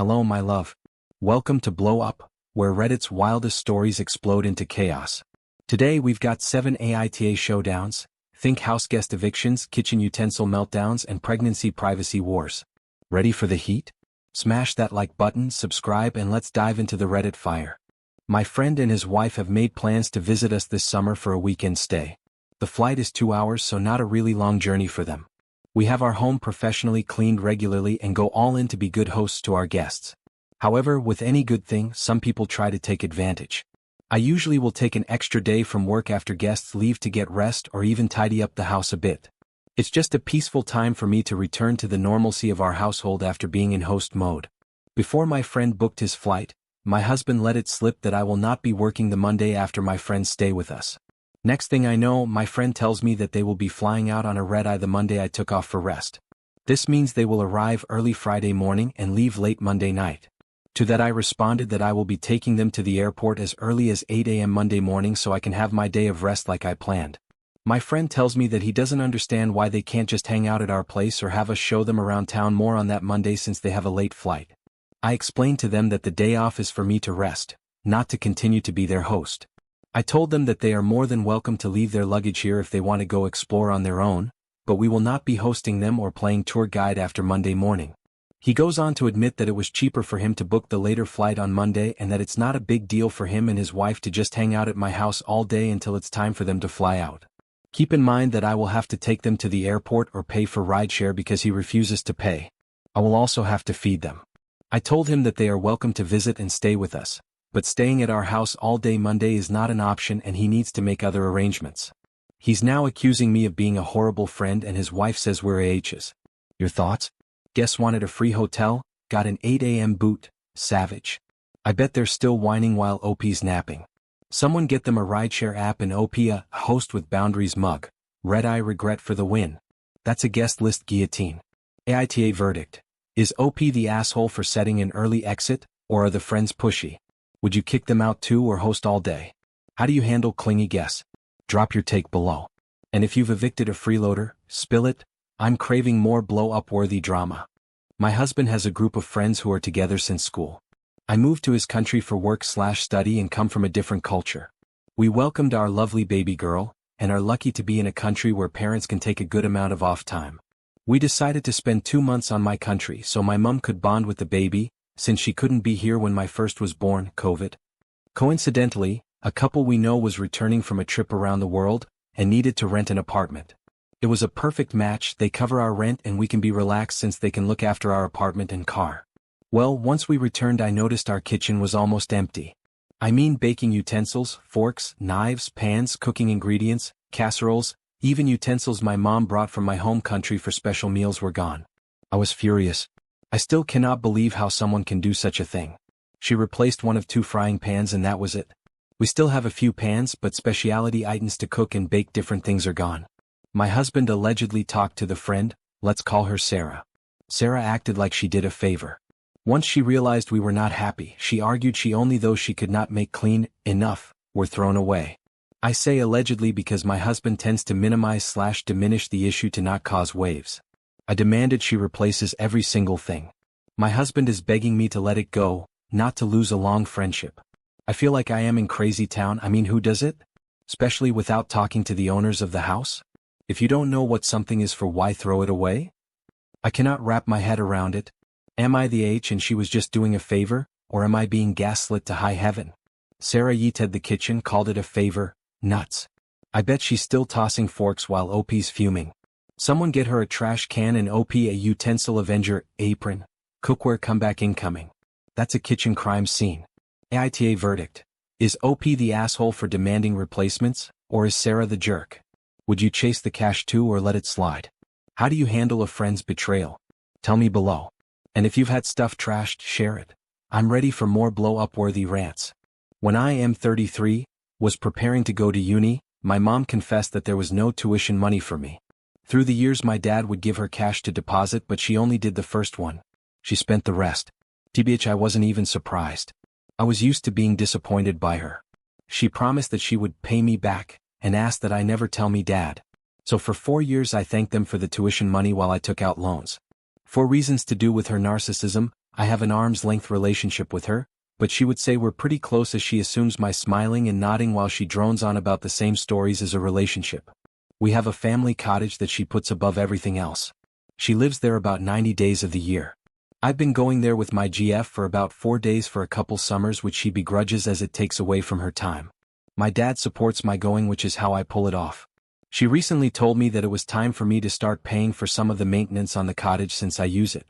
Hello my love. Welcome to Blow Up, where Reddit's wildest stories explode into chaos. Today we've got 7 AITA showdowns, think house guest evictions, kitchen utensil meltdowns and pregnancy privacy wars. Ready for the heat? Smash that like button, subscribe and let's dive into the Reddit fire. My friend and his wife have made plans to visit us this summer for a weekend stay. The flight is 2 hours, so not a really long journey for them. We have our home professionally cleaned regularly and go all in to be good hosts to our guests. However, with any good thing, some people try to take advantage. I usually will take an extra day from work after guests leave to get rest or even tidy up the house a bit. It's just a peaceful time for me to return to the normalcy of our household after being in host mode. Before my friend booked his flight, my husband let it slip that I will not be working the Monday after my friends stay with us. Next thing I know, my friend tells me that they will be flying out on a red-eye the Monday I took off for rest. This means they will arrive early Friday morning and leave late Monday night. To that I responded that I will be taking them to the airport as early as 8 a.m. Monday morning so I can have my day of rest like I planned. My friend tells me that he doesn't understand why they can't just hang out at our place or have us show them around town more on that Monday since they have a late flight. I explained to them that the day off is for me to rest, not to continue to be their host. I told them that they are more than welcome to leave their luggage here if they want to go explore on their own, but we will not be hosting them or playing tour guide after Monday morning. He goes on to admit that it was cheaper for him to book the later flight on Monday and that it's not a big deal for him and his wife to just hang out at my house all day until it's time for them to fly out. Keep in mind that I will have to take them to the airport or pay for rideshare because he refuses to pay. I will also have to feed them. I told him that they are welcome to visit and stay with us, but staying at our house all day Monday is not an option and he needs to make other arrangements. He's now accusing me of being a horrible friend and his wife says we're AITAHs. Your thoughts? Guests wanted a free hotel, got an 8 a.m. boot, savage. I bet they're still whining while OP's napping. Someone get them a rideshare app and OP a host with boundaries mug. Red eye regret for the win. That's a guest list guillotine. AITA verdict. Is OP the asshole for setting an early exit, or are the friends pushy? Would you kick them out too or host all day? How do you handle clingy guests? Drop your take below. And if you've evicted a freeloader, spill it. I'm craving more blow-up-worthy drama. My husband has a group of friends who are together since school. I moved to his country for work/study and come from a different culture. We welcomed our lovely baby girl, and are lucky to be in a country where parents can take a good amount of off time. We decided to spend 2 months on my country so my mom could bond with the baby, since she couldn't be here when my first was born, COVID. Coincidentally, a couple we know was returning from a trip around the world, and needed to rent an apartment. It was a perfect match, they cover our rent and we can be relaxed since they can look after our apartment and car. Well, once we returned I noticed our kitchen was almost empty. I mean baking utensils, forks, knives, pans, cooking ingredients, casseroles, even utensils my mom brought from my home country for special meals were gone. I was furious. I still cannot believe how someone can do such a thing. She replaced one of 2 frying pans and that was it. We still have a few pans, but specialty items to cook and bake different things are gone. My husband allegedly talked to the friend, let's call her Sarah. Sarah acted like she did a favor. Once she realized we were not happy, she argued those she could not make clean enough were thrown away. I say allegedly because my husband tends to minimize/diminish the issue to not cause waves. I demanded she replaces every single thing. My husband is begging me to let it go, not to lose a long friendship. I feel like I am in crazy town. I mean, who does it? Especially without talking to the owners of the house? If you don't know what something is for, why throw it away? I cannot wrap my head around it. Am I the H and she was just doing a favor, or am I being gaslit to high heaven? Sarah yeeted the kitchen, called it a favor. Nuts. I bet she's still tossing forks while OP's fuming. Someone get her a trash can and OP a utensil avenger, apron. Cookware comeback incoming. That's a kitchen crime scene. AITA verdict. Is OP the asshole for demanding replacements, or is Sarah the jerk? Would you chase the cash too or let it slide? How do you handle a friend's betrayal? Tell me below. And if you've had stuff trashed, share it. I'm ready for more blow-up-worthy rants. When I am 33, was preparing to go to uni, my mom confessed that there was no tuition money for me. Through the years my dad would give her cash to deposit but she only did the first one. She spent the rest. TBH, I wasn't even surprised. I was used to being disappointed by her. She promised that she would pay me back, and asked that I never tell me dad. So for 4 years I thanked them for the tuition money while I took out loans. For reasons to do with her narcissism, I have an arm's length relationship with her, but she would say we're pretty close as she assumes my smiling and nodding while she drones on about the same stories as a relationship. We have a family cottage that she puts above everything else. She lives there about 90 days of the year. I've been going there with my GF for about 4 days for a couple summers, which she begrudges as it takes away from her time. My dad supports my going, which is how I pull it off. She recently told me that it was time for me to start paying for some of the maintenance on the cottage since I use it.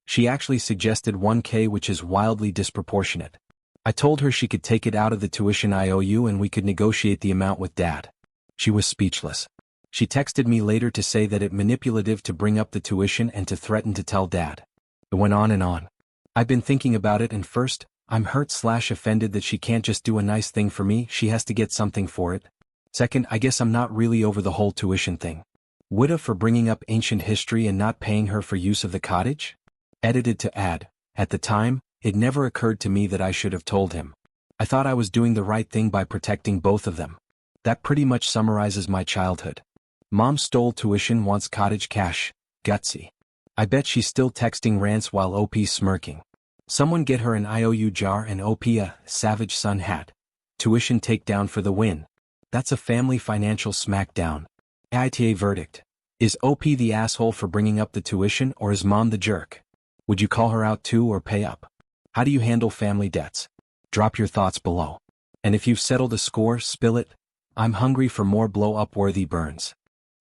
She actually suggested $1,000, which is wildly disproportionate. I told her she could take it out of the tuition I owe you and we could negotiate the amount with Dad. She was speechless. She texted me later to say that it's manipulative to bring up the tuition and to threaten to tell Dad. It went on and on. I've been thinking about it, and first, I'm hurt/offended that she can't just do a nice thing for me, she has to get something for it. Second, I guess I'm not really over the whole tuition thing. Woulda for bringing up ancient history and not paying her for use of the cottage? Edited to add, at the time, it never occurred to me that I should have told him. I thought I was doing the right thing by protecting both of them. That pretty much summarizes my childhood. Mom stole tuition, wants cottage cash, gutsy. I bet she's still texting rants while OP's smirking. Someone get her an IOU jar and OP a Savage Sun hat. Tuition takedown for the win. That's a family financial smackdown. AITA verdict. Is OP the asshole for bringing up the tuition, or is Mom the jerk? Would you call her out too or pay up? How do you handle family debts? Drop your thoughts below. And if you've settled a score, spill it. I'm hungry for more blow-up worthy burns.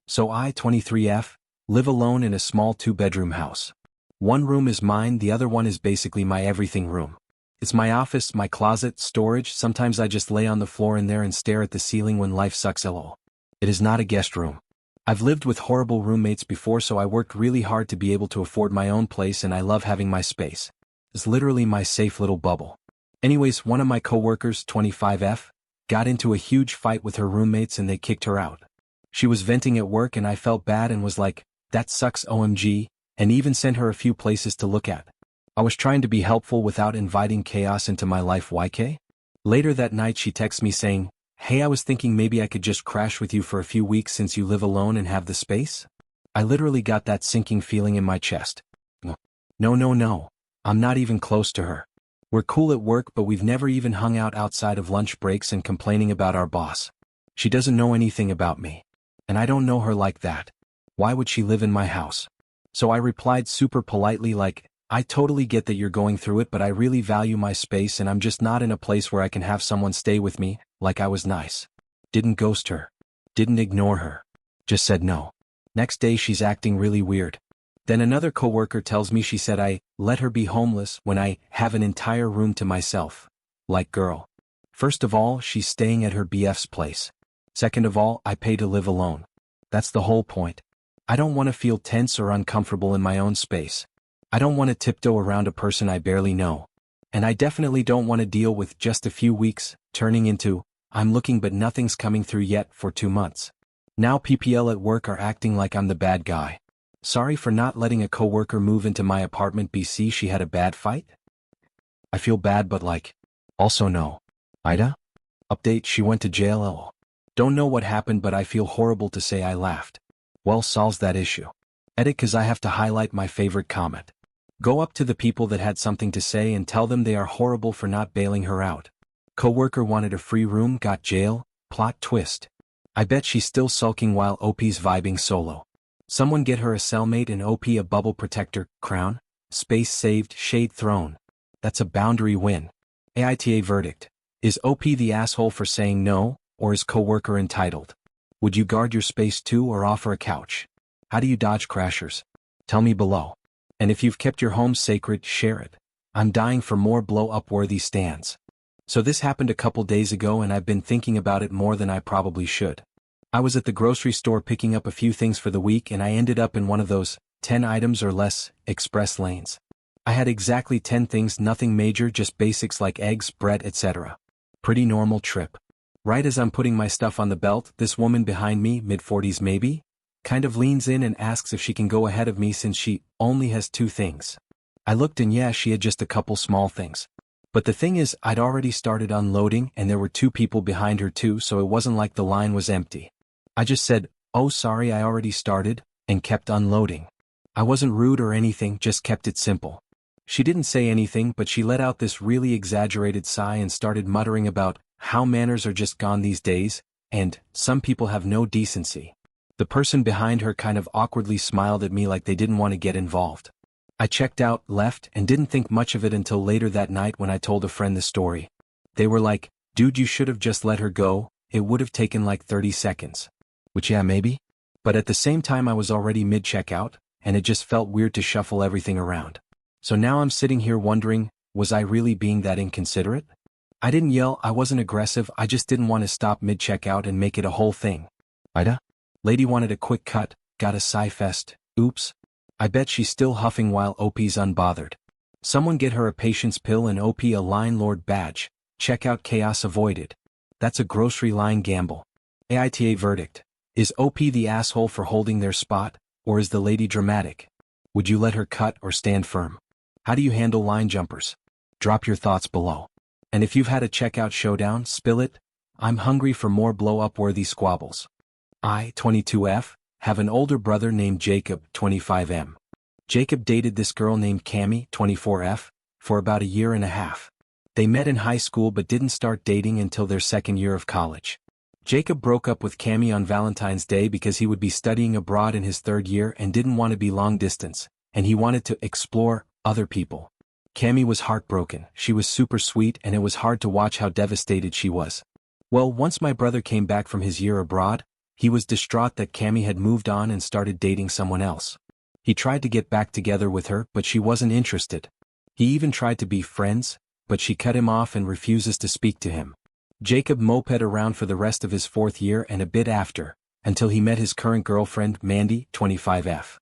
So I, 23F, live alone in a small 2-bedroom house. One room is mine, the other one is basically my everything room. It's my office, my closet, storage. Sometimes I just lay on the floor in there and stare at the ceiling when life sucks lol. It is not a guest room. I've lived with horrible roommates before, so I worked really hard to be able to afford my own place, and I love having my space. It's literally my safe little bubble. Anyways, one of my coworkers, 25F, got into a huge fight with her roommates and they kicked her out. She was venting at work and I felt bad and was like, that sucks OMG, and even sent her a few places to look at. I was trying to be helpful without inviting chaos into my life YK. Later that night she texts me saying, hey, I was thinking maybe I could just crash with you for a few weeks since you live alone and have the space? I literally got that sinking feeling in my chest. No. I'm not even close to her. We're cool at work, but we've never even hung out outside of lunch breaks and complaining about our boss. She doesn't know anything about me. And I don't know her like that. Why would she live in my house? So I replied super politely like, I totally get that you're going through it, but I really value my space and I'm just not in a place where I can have someone stay with me, like I was nice. Didn't ghost her. Didn't ignore her. Just said no. Next day she's acting really weird. Then another coworker tells me she said I let her be homeless when I have an entire room to myself. Like girl. First of all, she's staying at her BF's place. Second of all, I pay to live alone. That's the whole point. I don't want to feel tense or uncomfortable in my own space. I don't want to tiptoe around a person I barely know. And I definitely don't want to deal with just a few weeks, turning into, I'm looking but nothing's coming through yet for 2 months. Now PPL at work are acting like I'm the bad guy. Sorry for not letting a coworker move into my apartment BC, she had a bad fight? I feel bad but like, also no. AITA? Update, she went to jail lol. Don't know what happened but I feel horrible to say I laughed. Well, solves that issue. Edit, cause I have to highlight my favorite comment. Go up to the people that had something to say and tell them they are horrible for not bailing her out. Coworker wanted a free room, got jail, plot twist. I bet she's still sulking while OP's vibing solo. Someone get her a cellmate and OP a bubble protector, crown, space saved, shade thrown. That's a boundary win. AITA verdict. Is OP the asshole for saying no, or is coworker entitled? Would you guard your space too or offer a couch? How do you dodge crashers? Tell me below. And if you've kept your home sacred, share it. I'm dying for more blow-up worthy stands. So this happened a couple days ago and I've been thinking about it more than I probably should. I was at the grocery store picking up a few things for the week and I ended up in one of those 10 items or less express lanes. I had exactly 10 things, nothing major, just basics like eggs, bread, etc. Pretty normal trip. Right as I'm putting my stuff on the belt, this woman behind me, mid-40s maybe, kind of leans in and asks if she can go ahead of me since she only has 2 things. I looked and yeah, she had just a couple small things. But the thing is, I'd already started unloading and there were 2 people behind her too, so it wasn't like the line was empty. I just said, oh sorry, I already started, and kept unloading. I wasn't rude or anything, just kept it simple. She didn't say anything, but she let out this really exaggerated sigh and started muttering about how manners are just gone these days, and some people have no decency. The person behind her kind of awkwardly smiled at me like they didn't want to get involved. I checked out, left, and didn't think much of it until later that night when I told a friend the story. They were like, "Dude, you should have just let her go, it would have taken like 30 seconds. Which yeah, maybe. But at the same time I was already mid-checkout, and it just felt weird to shuffle everything around. So now I'm sitting here wondering, was I really being that inconsiderate? I didn't yell, I wasn't aggressive, I just didn't want to stop mid-checkout and make it a whole thing. AITA? Lady wanted a quick cut, got a sigh fest, oops. I bet she's still huffing while OP's unbothered. Someone get her a patience pill and OP a line lord badge, checkout chaos avoided. That's a grocery line gamble. AITA verdict. Is OP the asshole for holding their spot, or is the lady dramatic? Would you let her cut or stand firm? How do you handle line jumpers? Drop your thoughts below. And if you've had a checkout showdown, spill it. I'm hungry for more blow-up-worthy squabbles. I, 22F, have an older brother named Jacob, 25M. Jacob dated this girl named Cammie, 24F, for about a year and a half. They met in high school but didn't start dating until their second year of college. Jacob broke up with Cammie on Valentine's Day because he would be studying abroad in his third year and didn't want to be long distance, and he wanted to explore other people. Cammie was heartbroken, she was super sweet and it was hard to watch how devastated she was. Well, once my brother came back from his year abroad, he was distraught that Cammie had moved on and started dating someone else. He tried to get back together with her, but she wasn't interested. He even tried to be friends, but she cut him off and refuses to speak to him. Jacob moped around for the rest of his fourth year and a bit after, until he met his current girlfriend, Mandy, 25F.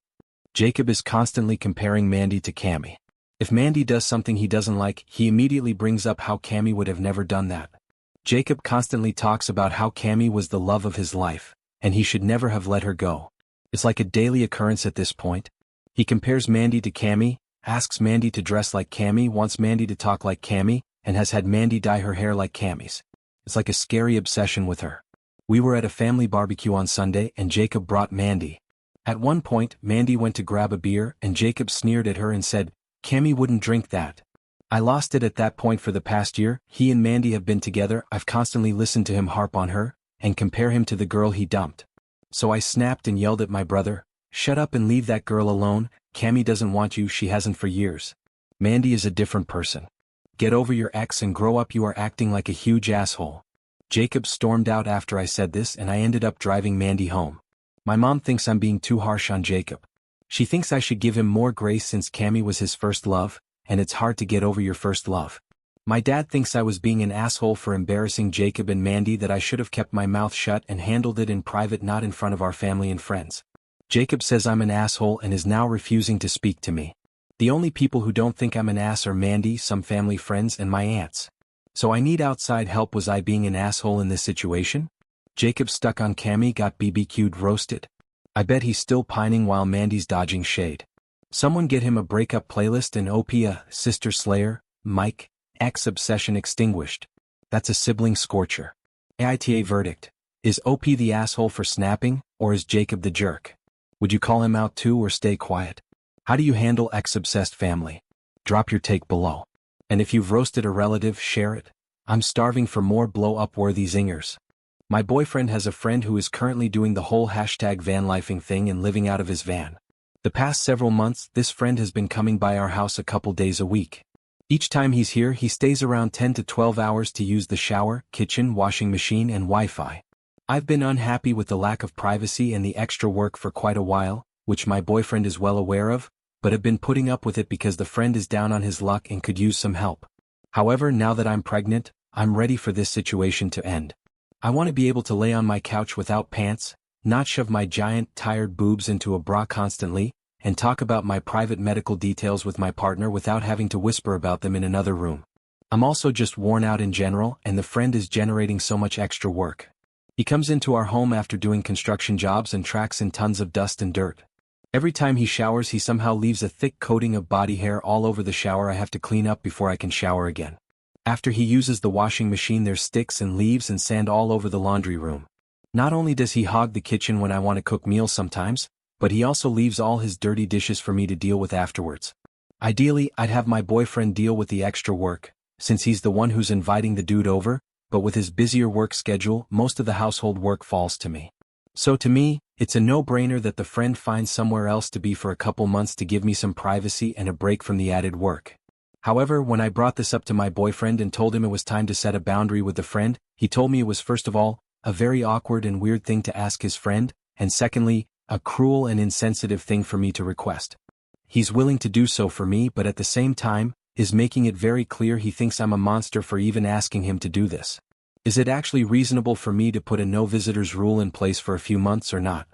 Jacob is constantly comparing Mandy to Cammie. If Mandy does something he doesn't like, he immediately brings up how Cammie would have never done that. Jacob constantly talks about how Cammie was the love of his life, and he should never have let her go. It's like a daily occurrence at this point. He compares Mandy to Cammie, asks Mandy to dress like Cammie, wants Mandy to talk like Cammie, and has had Mandy dye her hair like Cammie's. It's like a scary obsession with her. We were at a family barbecue on Sunday and Jacob brought Mandy. At one point, Mandy went to grab a beer and Jacob sneered at her and said, "Cammie wouldn't drink that." I lost it at that point for the past year. He and Mandy have been together. I've constantly listened to him harp on her and compare him to the girl he dumped. So I snapped and yelled at my brother, "Shut up and leave that girl alone. Cammie doesn't want you, she hasn't for years. Mandy is a different person. Get over your ex and grow up, you are acting like a huge asshole." Jacob stormed out after I said this and I ended up driving Mandy home. My mom thinks I'm being too harsh on Jacob. She thinks I should give him more grace since Cammie was his first love, and it's hard to get over your first love. My dad thinks I was being an asshole for embarrassing Jacob and Mandy, that I should have kept my mouth shut and handled it in private, not in front of our family and friends. Jacob says I'm an asshole and is now refusing to speak to me. The only people who don't think I'm an ass are Mandy, some family friends, and my aunts. So I need outside help. Was I being an asshole in this situation? Jacob stuck on Cammie, got BBQ'd, roasted. I bet he's still pining while Mandy's dodging shade. Someone get him a breakup playlist and OP a sister slayer, Mike, ex obsession extinguished. That's a sibling scorcher. AITA verdict. Is OP the asshole for snapping, or is Jacob the jerk? Would you call him out too or stay quiet? How do you handle ex-obsessed family? Drop your take below. And if you've roasted a relative, share it. I'm starving for more blow-up-worthy zingers. My boyfriend has a friend who is currently doing the whole #vanlifing thing and living out of his van. The past several months, this friend has been coming by our house a couple days a week. Each time he's here, he stays around 10 to 12 hours to use the shower, kitchen, washing machine, and Wi-Fi. I've been unhappy with the lack of privacy and the extra work for quite a while, which my boyfriend is well aware of, but have been putting up with it because the friend is down on his luck and could use some help. However, now that I'm pregnant, I'm ready for this situation to end. I want to be able to lay on my couch without pants, not shove my giant, tired boobs into a bra constantly, and talk about my private medical details with my partner without having to whisper about them in another room. I'm also just worn out in general, and the friend is generating so much extra work. He comes into our home after doing construction jobs and tracks in tons of dust and dirt. Every time he showers, he somehow leaves a thick coating of body hair all over the shower I have to clean up before I can shower again. After he uses the washing machine, there's sticks and leaves and sand all over the laundry room. Not only does he hog the kitchen when I want to cook meals sometimes, but he also leaves all his dirty dishes for me to deal with afterwards. Ideally, I'd have my boyfriend deal with the extra work, since he's the one who's inviting the dude over, but with his busier work schedule, most of the household work falls to me. So to me, it's a no-brainer that the friend finds somewhere else to be for a couple months to give me some privacy and a break from the added work. However, when I brought this up to my boyfriend and told him it was time to set a boundary with the friend, he told me it was first of all, a very awkward and weird thing to ask his friend, and secondly, a cruel and insensitive thing for me to request. He's willing to do so for me, but at the same time, is making it very clear he thinks I'm a monster for even asking him to do this. Is it actually reasonable for me to put a no visitors rule in place for a few months or not?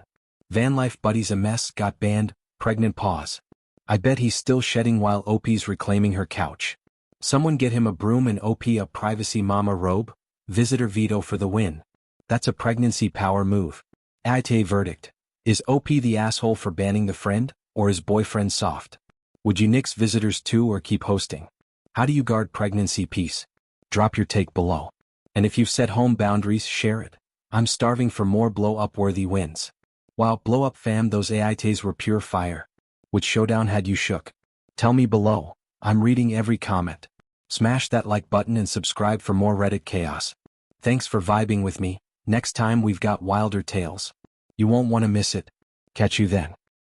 Van life buddies a mess, got banned, pregnant pause. I bet he's still shedding while OP's reclaiming her couch. Someone get him a broom and OP a privacy mama robe, visitor veto for the win. That's a pregnancy power move. AITA verdict. Is OP the asshole for banning the friend, or is boyfriend soft? Would you nix visitors too or keep hosting? How do you guard pregnancy peace? Drop your take below. And if you've set home boundaries, share it. I'm starving for more blow-up-worthy wins. Wow, blow-up fam, those AITAs were pure fire. Which showdown had you shook? Tell me below. I'm reading every comment. Smash that like button and subscribe for more Reddit chaos. Thanks for vibing with me. Next time we've got wilder tales. You won't want to miss it. Catch you then.